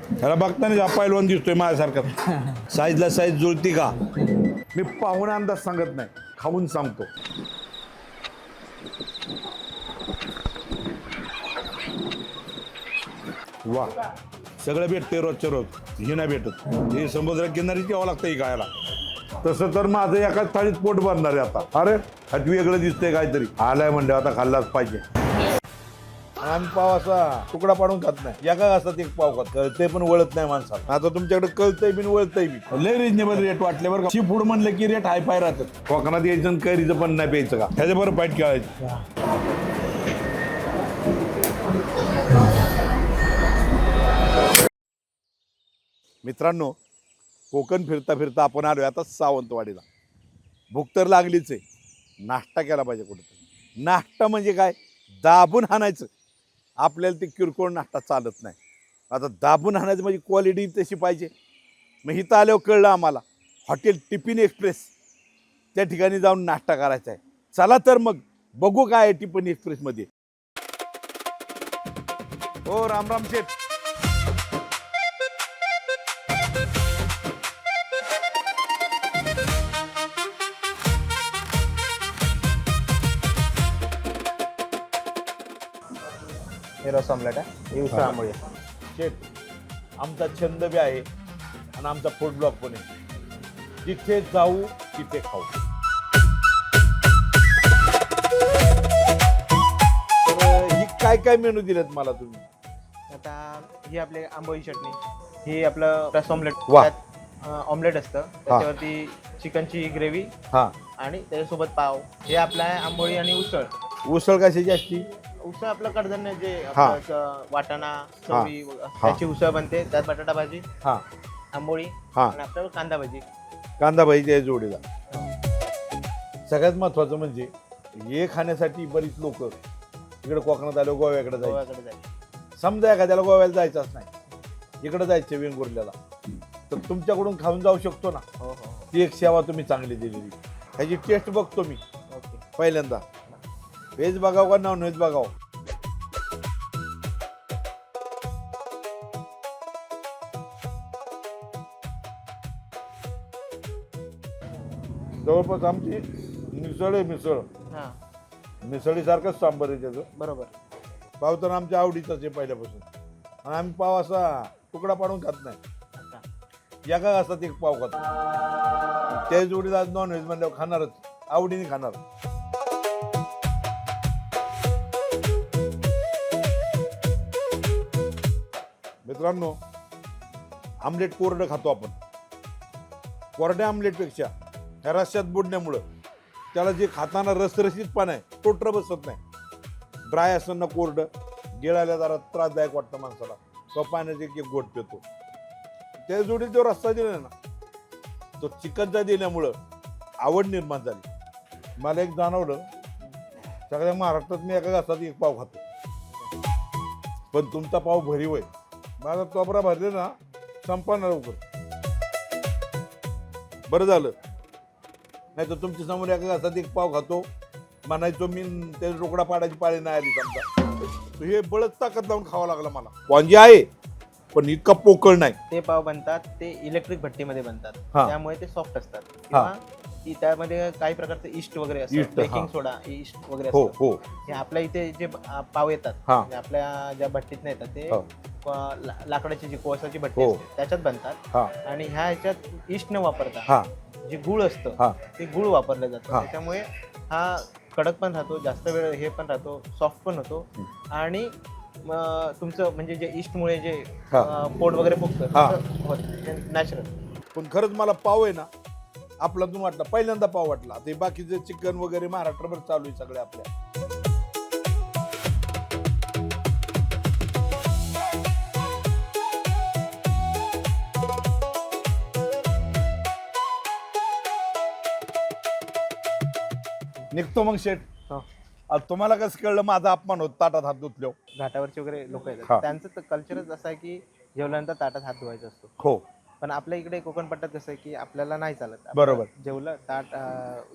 ह्याला बघताना हा पैलवान दिसतोय माझ्यासारखा. साईजला साईज जुळती का? मी पाहुणे अंदाज सांगत नाही, खाऊन सांगतो. वा, सगळं भेटते रोजच्या रोज. हे नाही भेटत. हे समुद्र किनारीच यावं लागतं ही खायला. तसं तर माझं एकाच थाळीत पोट भरणार आहे आता. अरे हात वेगळं दिसतंय काहीतरी. आलाय म्हणजे आता खाल्लाच पाहिजे. आम्ही पाव असा तुकडा पाडून खात नाही, एका घासात एक पाव खात. कळतंय पण वळत नाही माणसाला. आता तुमच्याकडे कळतंय बिन वळतंय बी. लय रिजनेबल रेट वाटले बरं का. सी फूड म्हणलं की रेट हाय फाय राहतात. कोकणात यायचं कैरीचं पण नाही प्यायचं का? ह्याच्या बरं पाईट खेळायचं. मित्रांनो, कोकण फिरता फिरता आपण आलोय आता सावंतवाडीला. भूक तर लागलीच आहे. नाश्ता केला पाहिजे कुठेतरी. नाश्ता म्हणजे काय? दाबून हाणायचं. आपल्याला ते किरकोळ नाश्ता चालत नाही. आता दाबून हाणायचं म्हणजे क्वालिटी तशी पाहिजे. मग इथं आल्यावर कळलं आम्हाला, हॉटेल टिफिन एक्सप्रेस त्या ठिकाणी जाऊन नाश्ता करायचा आहे. चला तर मग बघू काय आहे टिफिन एक्सप्रेसमध्ये. हो, राम राम शेठ. हे रस ऑमलेट आहे, हे उसळ आंबोळी आहे. शेठ, आमचा छंद बी आहे आणि आमचा फूड ब्लॉग पण आहे. जिथे जाऊ तिथे खाऊ. तर ही काय काय मेनू दिलेत मला तुम्ही? आता ही आपली आंबोळी चटणी, ही आपलं रस ऑमलेट. वाह. त्यात ऑमलेट असतं, त्याच्यावरती चिकनची ग्रेव्ही हा, आणि त्याच्यासोबत पाव. हे आपलं आहे आंबोळी आणि उसळ. उसळ कशाची असती? उसळ आपलं कडधान्य जे हा. आपलं वाटाणा, चवळी, त्याची उसळ बनते. त्यात बटाटा भाजी, हा आंबोळी हा, आणि आपलं कांदा भाजी. कांदा भाजीच्या जोडीला. सगळ्यात महत्वाचं म्हणजे हे खाण्यासाठी बरीच लोक इकडे कोकणात आलो गोव्याकडे जायचं. गोव्याकडे जायचं. समजा एखाद्याला गोव्याला जायचंच नाही, इकडे जायचं वेंगुर्ल्याला, तर तुमच्याकडून खाऊन जाऊ शकतो ना. हो हो. ती एक सेवा तुम्ही चांगली दिलेली. ह्याची टेस्ट बघतो मी ओके. पहिल्यांदा. व्हेज बघावं का नॉन व्हेज बघावं? जवळपास आमची मिसळ आहे. मिसळ हां, मिसळीसारखंच सांबर आहे त्याचं. बरोबर. पाव तर आमच्या आवडीचाच आहे पहिल्यापासून. आणि आम्ही पाव असा तुकडा पाडून खात नाही, अच्छा. एका घासात एक पाव खातो. त्या जोडीत आज नॉन व्हेज म्हणल्यावर खाणारच, आवडीने खाणार. मित्रांनो, आमलेट कोरडं खातो आपण. कोरड्या आमलेटपेक्षा ह्या रश्यात बुडण्यामुळं त्याला जे खाताना रसरशीतपणा आहे तो बसत नाही. ड्राय असं ना कोरडं गिळायला जरा त्रासदायक वाटतं माणसाला. तो पाण्याचे एक गोट पितो. त्या जोडीत जो रस्सा दिला ना, तो चिकनचा दिल्यामुळं आवड निर्माण झाली. मला एक जाणवलं, सगळ्या महाराष्ट्रात मी एका घासात एक पाव खातो, पण तुमचा पाव भरीव आहे. माझा तोबरा भरले ना, संपणार लवकर. बरं झालं, नाही तर तुमच्या समोर एका घासात एक पाव खातो म्हणायचो मी, ते रोकडा पाडायची पाळी नाही आली समजा. हे बळच ताकद लावून खावं लागलं मला. वांगी आहे पण इतका पोकळ नाही. ते पाव बनतात ते इलेक्ट्रिक भट्टीमध्ये बनतात, हा. त्यामुळे ते सॉफ्ट असतात. किंवा त्यामध्ये काही प्रकारचं इस्ट वगैरे Yeast, असतं, बेकिंग हा. सोडा, इस्ट वगैरे हो असतं. हो. हे आपल्या इथे जे पाव येतात, हा. म्हणजे आपल्या ज्या भट्टीत येतात ते हो. लाकडाची जी कोळसाची भट्टी हो. असते त्याच्यात बनतात. हा आणि ह्या ह्याच्यात इस्ट न वापरता हा जे गुळ असतं हा. ते गुळ वापरलं जातं. हा. त्याच्यामुळे हा कडक पण राहतो, जास्त वेळ हे पण राहतो, सॉफ्ट पण होतो. आणि तुमचं म्हणजे जे इस्टमुळे जे पोट वगैरे फुगतं नॅचरल. पण खरंच मला पाव आहे ना आपलातून वाटला, पहिल्यांदा पाव वाटला. ते बाकीचे चिकन वगैरे महाराष्ट्रभर चालू आहे सगळे आपल्या. निघतो मग शेठ. हो. आता तुम्हाला कसं कळलं माझा अपमान होत ताटात हात धुतलो? घाटावरचे वगैरे लोक हा. येतात, त्यांचं तर कल्चरच असं आहे की जेवल्यानंतर ताटात हात धुवायचा असतो. हो पण आपल्या इकडे कोकण पट्ट्यात कसं आहे की आपल्याला नाही चालत. आपलं बरोबर. जेवलं ताट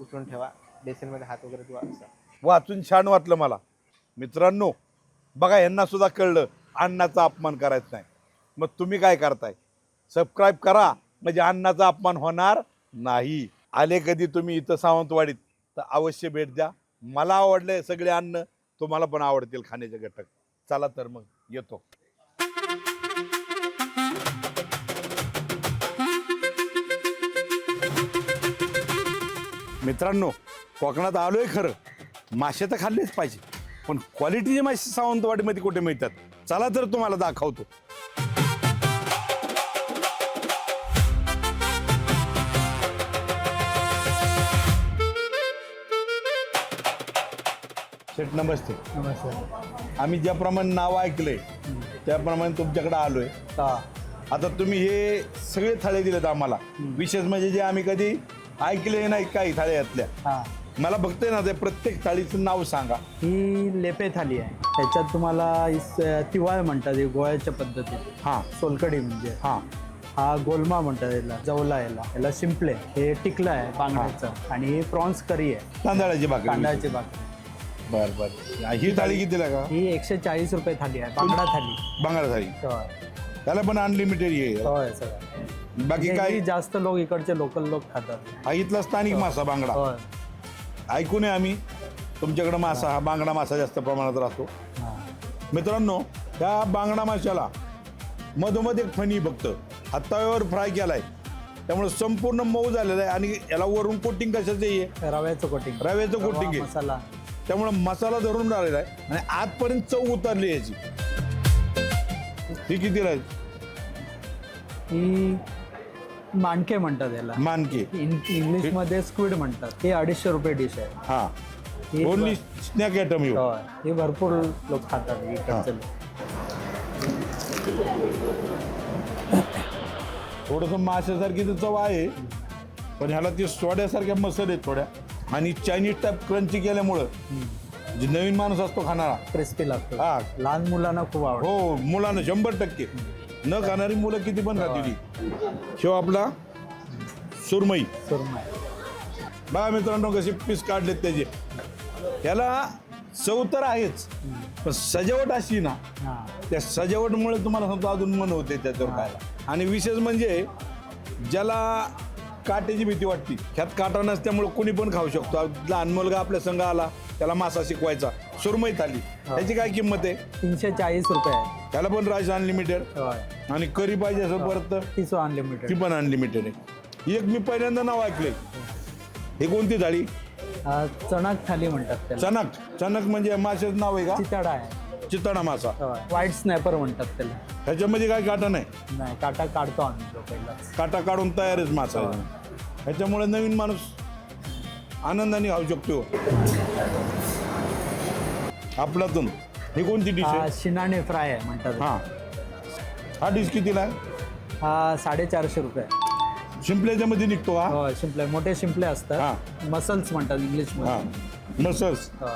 उचलून ठेवा, बेसिनमध्ये हात वगैरे धुवा असं. वाचून छान वाटलं मला. मित्रांनो बघा, यांना सुद्धा कळलं अन्नाचा अपमान करायचा नाही. मग तुम्ही काय करताय? सबस्क्राईब करा, म्हणजे अन्नाचा अपमान होणार नाही. आले कधी तुम्ही इथं सावंतवाडीत तर अवश्य भेट द्या. मला आवडले सगळे अन्न, तुम्हाला पण आवडतील खाण्याचे घटक. चला तर मग येतो. मित्रांनो, कोकणात आलोय खरं, मासे तर खाल्लेच पाहिजे, पण क्वालिटीचे मासे सावंतवाडीमध्ये कुठे मिळतात? चला तर तुम्हाला दाखवतो. शेठ नमस्ते. नमस्कार. आम्ही ज्याप्रमाणे नाव ऐकलंय त्याप्रमाणे तुमच्याकडे आलोय. आता तुम्ही हे सगळे थाळे दिलेत आम्हाला, विशेष म्हणजे जे आम्ही कधी ऐकले नाही काही थाळे यातल्या. हा, मला बघतोय ना, ते प्रत्येक थाळीचं नाव सांगा. ही लेपे थाली आहे. त्याच्यात तुम्हाला तिवाळ म्हणतात, हे गोळ्याच्या पद्धतीत. हा सोलकडी म्हणजे हा हा गोलमा म्हणतात याला, जवला याला शिंपले. हे टिकलं आहे बांगड्याचं. आणि हे प्रॉन्स करी आहे, तांदळाची भाकरी. तांदळाची भाकरी. बर बर. ही थाळी कितीला का? ही 140 रुपये थाली आहे, बांगडा थाली. बांगडा थाळी. होय त्याला पण अनलिमिटेड ये. होय सगळं. बाकी काय? हे जास्त लोक इकडचे लोकल लोक खातात. हा इथला स्थानिक मासा बांगडा. होय. ऐकून आहे आम्ही तुमच्याकडे मासा, हा बांगडा मासा जास्त प्रमाणात राहतो. हा. मित्रांनो, त्या बांगडा माशाला मधोमध एक फणी फक्त हातावर फ्राय केलाय, त्यामुळे संपूर्ण मऊ झालेला आहे. आणि याला वरून कोटिंग कशाचं आहे? रव्याचं कोटिंग. रव्याचं कोटिंग आहे. मसाला. त्यामुळे मसाला धरून राहिलेला आहे आणि आतपर्यंत चव उतरली याची. ही कितीला आहे? ही माणके म्हणतात याला. मानके. इंग्लिश मध्ये स्क्विड म्हणतात. हे 250 रुपये डिश आहे. हा, ही ओनली स्नॅक आयटम येऊ. होय. हे भरपूर लोक खातात इकडचे लोक. थोडंसं माशासारखी तर चव आहे, पण ह्याला ती सोड्यासारख्या मसाले आहेत थोड्या. आणि चायनीज टाईप क्रंची केल्यामुळं जे नवीन माणूस असतो खाणारा, क्रिस्पी लागतो. हा. लहान मुलांना खूप आवडतं. हो, मुलांना 100%. न खाणारी मुलं किती पण खातील. शिव आपला सुरमई. सुरमई. बघा मित्रांनो कसे पीस काढलेत त्याचे. याला चव तर आहेच, पण सजावट अशी ना, हा. त्या सजावटमुळे तुम्हाला सांगतो अजून मन होते त्याच्यावर खायला. आणि विशेष म्हणजे ज्याला काट्याची भीती वाटते, ह्यात काटा नसल्यामुळे कोणी पण खाऊ शकतो. लहान मुलगा आपल्या संघ आला, त्याला मासा शिकवायचा. सुरमई थाली त्याची काय किंमत आहे? 340 रुपये आहे. त्याला पण राईस अनलिमिटेड होय. आणि करी पाहिजे असं परत तर तीच अनलिमिटेड. ती पण अनलिमिटेड आहे. एक मी पहिल्यांदा नाव ऐकलंय. हे कोणती थाळी? चणक थाली म्हणतात त्याला. चणक. चणक म्हणजे माशाचं नाव आहे का? चिताडा आहे. चितळा मासा. व्हाईट स्नॅपर म्हणतात त्याला. ह्याच्यामध्ये काय काटा नाही? नाही, काटा काढतो आम्ही तो पहिला. काटा काढून तयारच मासा आहे. ह्याच्यामुळे नवीन माणूस आनंदाने खाऊ शकतो. आपल्यातून ही कोणती डिश आहे? शिनाणे फ्राय आहे म्हणतात. हा, हा डिश कितीला आहे? हा 450 रुपये. शिंपल्याच्या मध्ये निघतो हा. हो, शिंपले मोठे शिंपले हा. असतात. मसल्स म्हणतात इंग्लिश हा, मध्ये. मसल्स. हो.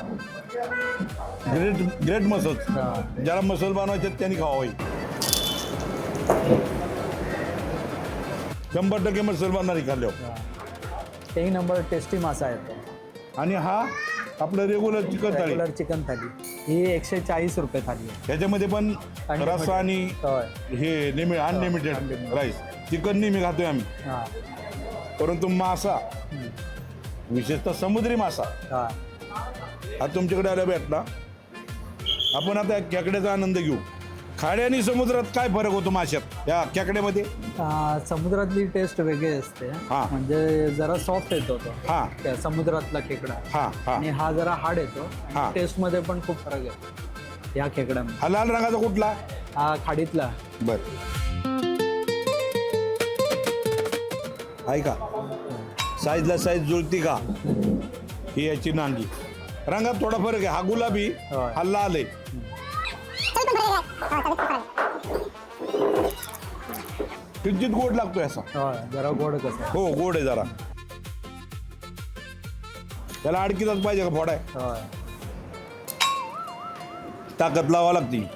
Great muscles. हा. ज्याला मसल बनवायचे त्यांनी खावावी. 100% मसल बनणारी खाल्ल्यावर. हा. एक नंबर टेस्टी मासा आहे तो. आणि हा आपलं रेग्युलर चिकन थाळी. रेग्युलर चिकन थाली ही 140 रुपये थाली आहे. ह्याच्यामध्ये पण रस्सा आणि होय. हे अनलिमिटेड unlimited. राईस. चिकन नेहमी खातोय आम्ही, हा. परंतु मासा, विशेषतः समुद्री मासा, हा. हा तुमच्याकडे आल्या भेटला. आपण आता खेकड्याचा आनंद घेऊ. खाड्या आणि समुद्रात काय फरक होतो माशात या खेकड्यामध्ये? समुद्रातली टेस्ट वेगळी असते. हा. म्हणजे जरा सॉफ्ट येतो तो. हा त्या समुद्रातला खेकडा. हा हा आणि हा जरा हार्ड येतो. हा. टेस्ट मध्ये पण खूप फरक येतो या खेकड्यामध्ये. हा लाल रंगाचा कुठला? हा खाडीतला. बर, ऐका साईजला साईज जुळती का ही याची नांगी. रंगात थोडा फरक आहे. हा गुलाबी, होय. हा लाल आहे. किंचित गोड लागतोय असा. होय, जरा गोड कसं. हो, गोड आहे जरा. त्याला अडकीचाच पाहिजे का फोडाय? होय. ताकद लावा लागती.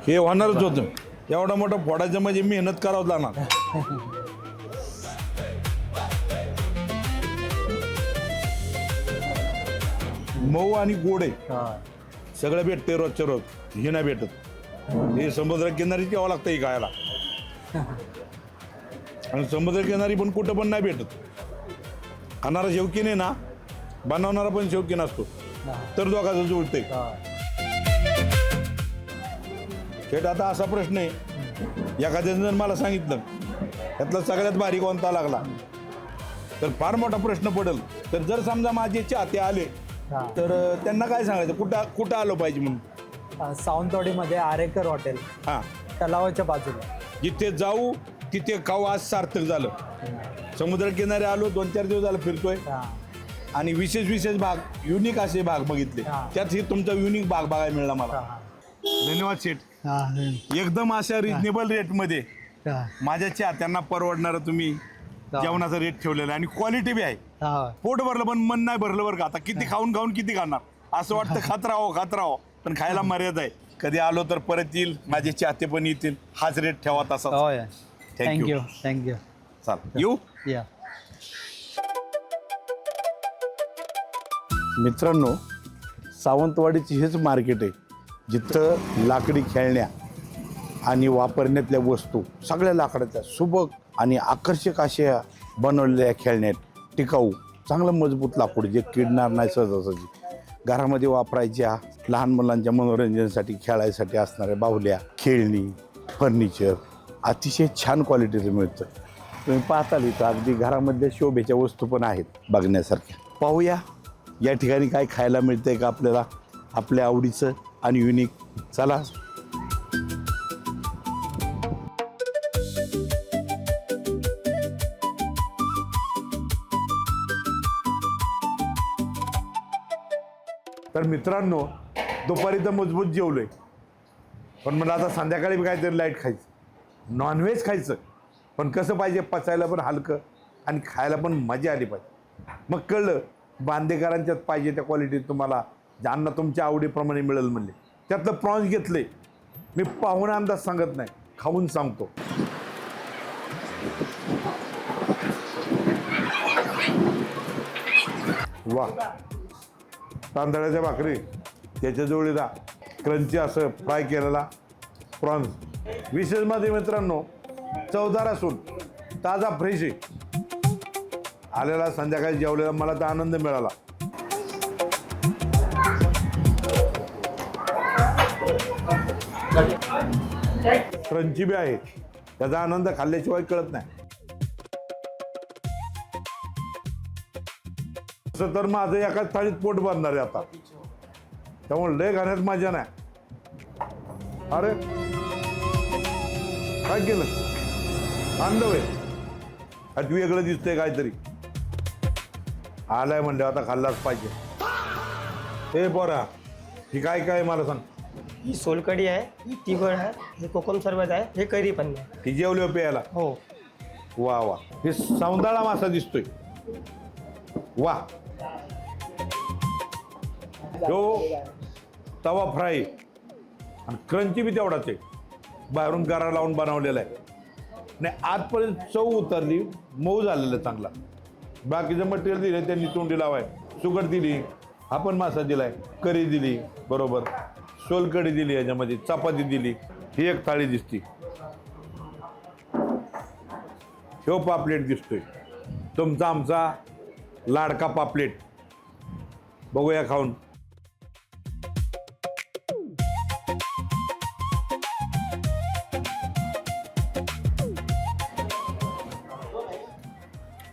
हे होणारच होतं. एवढा मोठा फोडायचं म्हणजे मेहनत करावं लागणार. मऊ आणि गोड आहे, हा. सगळं भेटते रोजच्या रोज. हे नाही भेटत, हे समुद्र किनारी यावं लागतं हे खायला. आणि समुद्र किनारी पण कुठं पण नाही भेटत. खाणारा शौकीन आहे ना, बनवणारा पण शौकीन असतो, तर दोघांचं जुळतंय. हा. शेट आता असा प्रश्न आहे, एखाद्यानं जर मला सांगितलं त्यातला सगळ्यात भारी कोणता लागला तर फार मोठा प्रश्न पडेल. तर जर समजा माझे चाहते आले हा. तर त्यांना काय सांगायचं, कुठं आलो पाहिजे म्हणून? सावंतवाडीमध्ये आरेकर हॉटेल, हां, तलावाच्या बाजूला. जिथे जाऊ तिथे खाऊ, आज सार्थक झालं. समुद्रकिनारी आलो, 2-4 दिवस झालं फिरतोय हा. आणि विशेष भाग, युनिक असे भाग बघितले. हा. त्यात हे तुमचा युनिक भाग बघायला मिळाला मला. हा. धन्यवाद शेठ. हा. एकदम अशा रिजनेबल रेटमध्ये हा. माझ्या चाहत्यांना परवडणारं तुम्ही जेवणाचा रेट ठेवलेला आहे आणि क्वालिटी बी आहे. हा. पोट भरलं पण मन नाही भरलं बरं का. आता किती खाऊन किती खाणार असं वाटतं. खात राहो पण खायला मर्यादा आहे. कधी आलो तर परत येईल, माझे चाहते पण येतील. हाच रेट ठेवा तसा. होय. थँक्यू. थँक्यू. चाल येऊ. या. मित्रांनो, सावंतवाडीची हेच मार्केट आहे जिथं लाकडी खेळण्या आणि वापरण्यातल्या वस्तू सगळ्या लाकडाच्या सुबक आणि आकर्षक अशा बनवलेल्या खेळण्यात, टिकाऊ, चांगलं मजबूत लाकूड जे किडणार नाही सहजासहजी. घरामध्ये वापरायच्या, लहान मुलांच्या मनोरंजनासाठी खेळायसाठी असणाऱ्या बाहुल्या, खेळणी, फर्निचर अतिशय छान क्वालिटीचं मिळतं. तुम्ही पाहताल इथं अगदी घरामध्ये शोभेच्या वस्तू पण आहेत बघण्यासारख्या. पाहूया या ठिकाणी काय खायला मिळतंय का आपल्याला, आपल्या आवडीचं आणि युनिक. चला. तर मित्रांनो, दुपारी तर मजबूत जेवलोय, पण मला आता संध्याकाळी बी काहीतरी लाईट खायचं, नॉनव्हेज खायचं. पण कसं पाहिजे, पचायला पण हलकं आणि खायला पण मजा आली पाहिजे. मग कळलं बांदेकरांच्यात पाहिजे त्या क्वालिटीत तुम्हाला ज्यांना तुमच्या आवडीप्रमाणे मिळेल म्हणले. त्यातलं प्रॉन्स घेतले. मी पाहून अंदाज सांगत नाही, खाऊन सांगतो. वा, तांदळाच्या भाकरी, त्याच्या जोडीला क्रंची असं फ्राय केलेला प्रॉन्स. विशेषमध्ये मित्रांनो, चवदार असून ताजा फ्रेश आहे. आलेला संध्याकाळी जेवलेला मला तर आनंद मिळाला. क्रंची बी आहे, त्याचा आनंद खाल्ल्याशिवाय कळत नाही. तसं तर माझं एकाच थाळीत पोट भरणार आहे आता, त्यामुळे लय खाण्यात मजा नाही. अरे काय केलं, आणलं अति वेगळं दिसतंय काहीतरी. आलाय म्हणलं आता खाल्लाच पाहिजे. हे बरं, ही काय मला सांग. ही सोलकढी आहे, ही तिखट आहे, हे कोकम सरबत आहे, हे करी पण आहे. ही जेवली प्यायला. हो. वा वा, हे सौंदाळा मासा दिसतोय. वा, तो तवा फ्राय आणि क्रंची बी तेवढाच आहे, बाहेरून गारा लावून बनवलेला आहे. नाही आजपर्यंत चव उतरली, मऊ झालेलं चांगला. बाकीचं मटेरियल दिलं त्यांनी, तोंडी लावाय, सुकट दिली, हा पण मासा दिलाय, करी दिली बरोबर, सोलकढी दिली, याच्यामध्ये चपाती दिली. ही एक थाळी दिसती. ह्यो पापलेट दिसतोय, तुमचा आमचा लाडका पापलेट. बघूया खाऊन.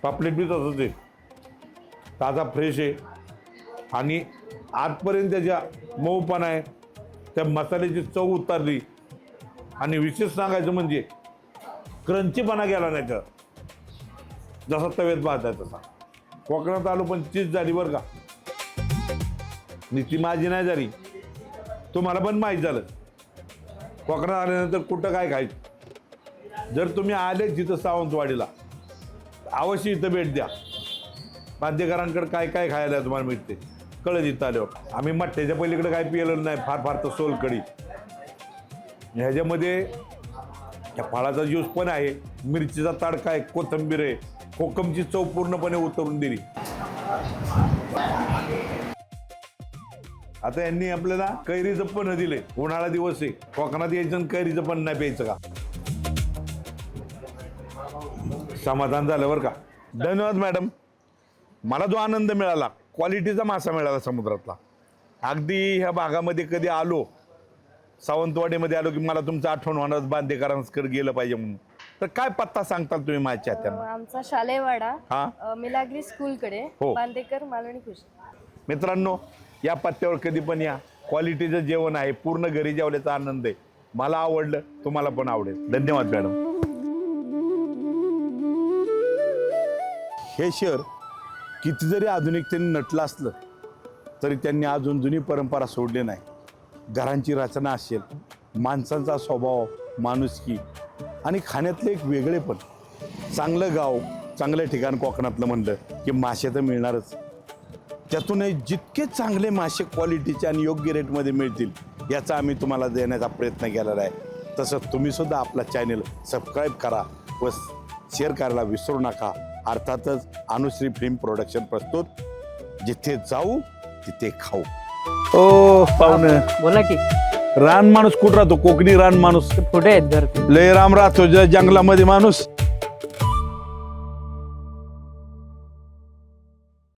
पापलेट बी तसंच आहे, ताजा फ्रेश आहे आणि आजपर्यंत त्याच्या मऊपणा आहे, त्या मसाल्याची चव उतरली. आणि विशेष सांगायचं म्हणजे क्रंचीपणा गेला नाही तर, जसा तव्यात पाहताय तसा. कोकणात आलो पण चीज झाली बरं का, ती माझी नाही झाली, तुम्हाला पण माहीत झालं. कोकणात आल्यानंतर कुठं काय खायचं. जर तुम्ही आले जिथं सावंतवाडीला, अवश्य इथं भेट द्या. बांदेकरांकडे काय काय खायला तुम्हाला मिळते कळत इथं आल्यावर. आम्ही मठ्ठ्याच्या पलीकडे काय पिलेलं नाही, फार तर सोलकढी. ह्याच्यामध्ये त्या फळाचा ज्यूस पण आहे, मिरचीचा तडका आहे, कोथिंबीर आहे, कोकमची चव पूर्णपणे उतरून दिली. आता यांनी आपल्याला कैरीचं पण दिलंय. उन्हाळा दिवस आहे, कोकणात यायचं आणि कैरीचं पण नाही प्यायचं का? समाधान झालं बरं का. धन्यवाद मॅडम. मला जो आनंद मिळाला, क्वालिटीचा मासा मिळाला समुद्रातला. अगदी ह्या भागामध्ये कधी आलो, सावंतवाडीमध्ये आलो की मला तुमचं आठवण होणार, बांदेकरांकडे गेलं पाहिजे म्हणून. तर काय पत्ता सांगताल तुम्ही माझ्या चाहत्यांना? आमचा शालेवाडा हा मिलाग्री स्कूलकडे, हो. बांदेकर मालवणी खुश. मित्रांनो, या पत्त्यावर कधी पण या. क्वालिटीचं जेवण आहे, पूर्ण घरी जेवल्याचा आनंद आहे. मला आवडलं, तुम्हाला पण आवडेल. धन्यवाद मॅडम. हे शहर किती जरी आधुनिकतेने नटलं असलं तरी त्यांनी अजून जुनी परंपरा सोडली नाही. घरांची रचना असेल, माणसांचा स्वभाव, माणुसकी आणि खाण्यातले एक वेगळेपण. चांगलं गाव, चांगलं ठिकाण कोकणातलं म्हणलं की मासे तर मिळणारच. त्यातूनही जितके चांगले मासे क्वालिटीचे आणि योग्य रेटमध्ये मिळतील याचा आम्ही तुम्हाला देण्याचा प्रयत्न केलेला आहे. तसंच तुम्ही सुद्धा आपला चॅनल सबस्क्राईब करा व शेअर करायला विसरू नका. अर्थातच अनुश्री फिल्म प्रोडक्शन प्रस्तुत जिथे जाऊ तिथे खाऊ. ओ पाहुणे, बोला की रान माणूस कुठं राहतो? कोकणी रान माणूस कुठे आहेत घर? लय राम राहतो जंगलामध्ये माणूस.